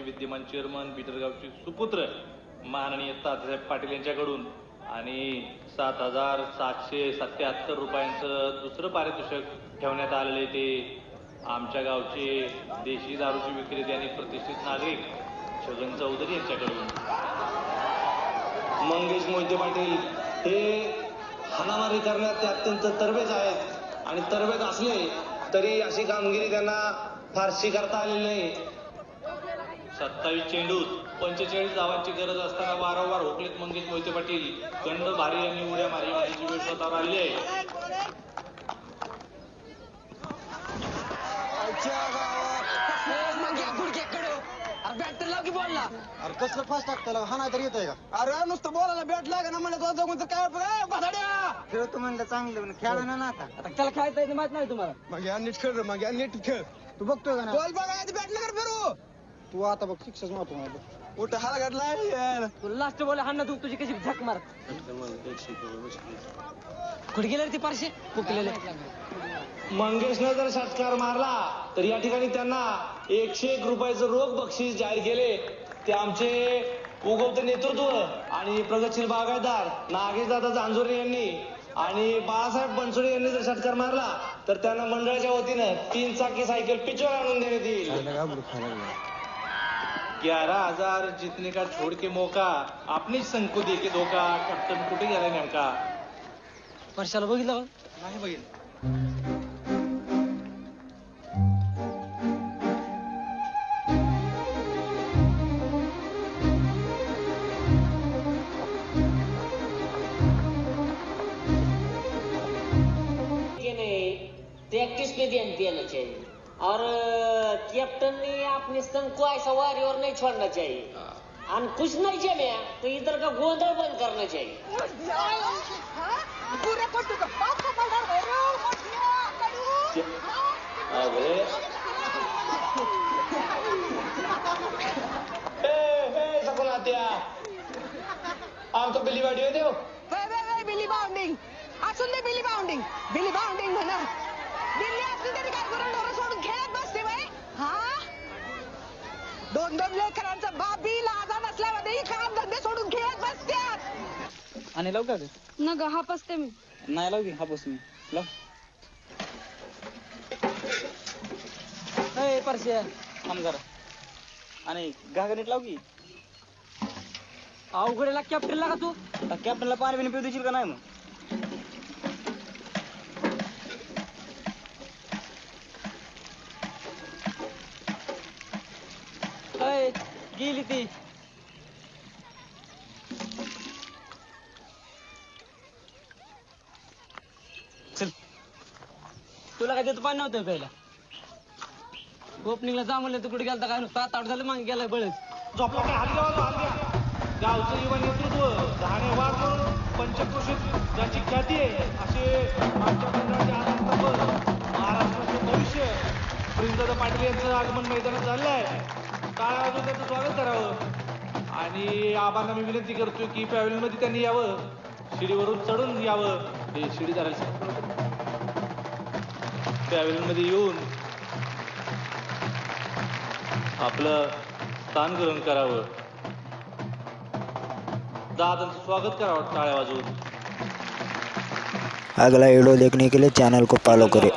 विद्यमान चेअरमन बिटरगावचे सुपुत्र माननीय तात्यासाहेब पाटील यांच्याकडून आणि 7,777 रुपयांचं दुसरं पारितोषिक ठेवण्यात आलेले ते आमच्या गावचे देशी दारूचे विक्रेते आणि प्रतिष्ठित नागरिक छगन चौधरी यांच्याकडून. मंगेश मोहिते पाटील हे हाणामारी करण्यात ते अत्यंत तरबेज आहेत आणि तरबेज असले तरी अशी कामगिरी त्यांना फारशी करता आलेली नाही. 27 चेंडूत 45 धावांची गरज असताना वारंवार हुकलेत मंगेश मोहिते पाटील. खंड भारी यांनी उड्या मारी होण्याची वेळ स्वतःवर आली आहे. अरे कसलं फास्ट टाकता हा नाही तर येतंय का? अरे नुसतं बोलायला बॅट लागे ना म्हणलं काय खेळतो म्हणलं चांगलं खेळा ना आता. आता त्याला खेळता येते माहित नाही तुम्हाला. मग या नीट खेळ मग या नीट खेळ. तू बघतोय का ना? बॉल बघायचं बॅट नगर फिरू. तू आता बघ शिक्षक मारतो मला. कुठं हाल घातलाय यार. तुला लास्ट बॉल हाणं तू तुझी कशी झक मार. कुठे गेले ती पारशे फुकलेले. मंगेशनं जर षटकार मारला तर या ठिकाणी त्यांना 101 रुपयाचं रोख बक्षीस जाहीर केले. ते आमचे उगवते नेतृत्व आणि प्रगतशील बागायतदार नागेशदादा जानजोरे यांनी आणि बाळासाहेब बनसोडे यांनी जर षटकार मारला तर त्यांना मंडळाच्या वतीनं 3 चाकी सायकल पिचवर आणून देण्यात येईल. 11,000 जितने का छोड़ के मौका आपने संकु दे के धोका. कॅप्टन कुठे गेला नेमका? वर्षाला बघितलं नाही बघितलं. प्रैक्टिस पे ध्यान देना चाहिए और कैप्टन ने अपने संघ को ऐसा वारी नहीं छोड़ना चाहिए और कुछ नहीं जमे तो इधर का गोंधल बंद करना चाहिए. आमचं बिली वाडी देऊ बिली बाउंडिंग असून दे. बिली बाउंडिंग म्हणा. बिल्ली असली तरी काय करून डोरं सोडून खेळत बसते बाई. हा 2-2 लेकरांचा बाबी लाजा नसल्यामध्ये काम धंदे सोडून खेळत बसत्यात. आणि लाव का न ग हा पसते मी नाही लाव की हा बस मी लाव. परश्या थांब जरा आणि घागरीत लाव की. अवघडेला कॅप्टनला का तू? कॅप्टनला पाणी बिणी पिऊ देशील का नाही मग? गेली ती. चल तुला काय देतो पाणी नव्हतं प्यायला. ओपनिंगला जा म्हणलं तू कुठे गेलता काय 7-8 झालं मागे गेलाय बळच. झोपला काय हलग्या गावचं युवा नेतृत्व धाणे वाघ म्हणून पंचक्रोशीत ज्याची ख्याती आहे असे आमच्या मंडळाचे आनंदपर महाराष्ट्राचे भविष्य प्रिन्सदादा पाटील यांचं आगमन मैदानात झालं आहे. टाळ्या वाजवून त्यांचं स्वागत करावं आणि आबांना मी विनंती करतोय की पॅव्हलियनमध्ये त्यांनी यावं. शिडीवरून चढून यावं. हे शिडी धरायला पॅव्हलियनमध्ये येऊन आपलं स्थान ग्रहण करावं. दादांचं स्वागत करावं टाळ्या वाजवून. अगला वीडियो देखने के लिए चैनल को फॉलो करें.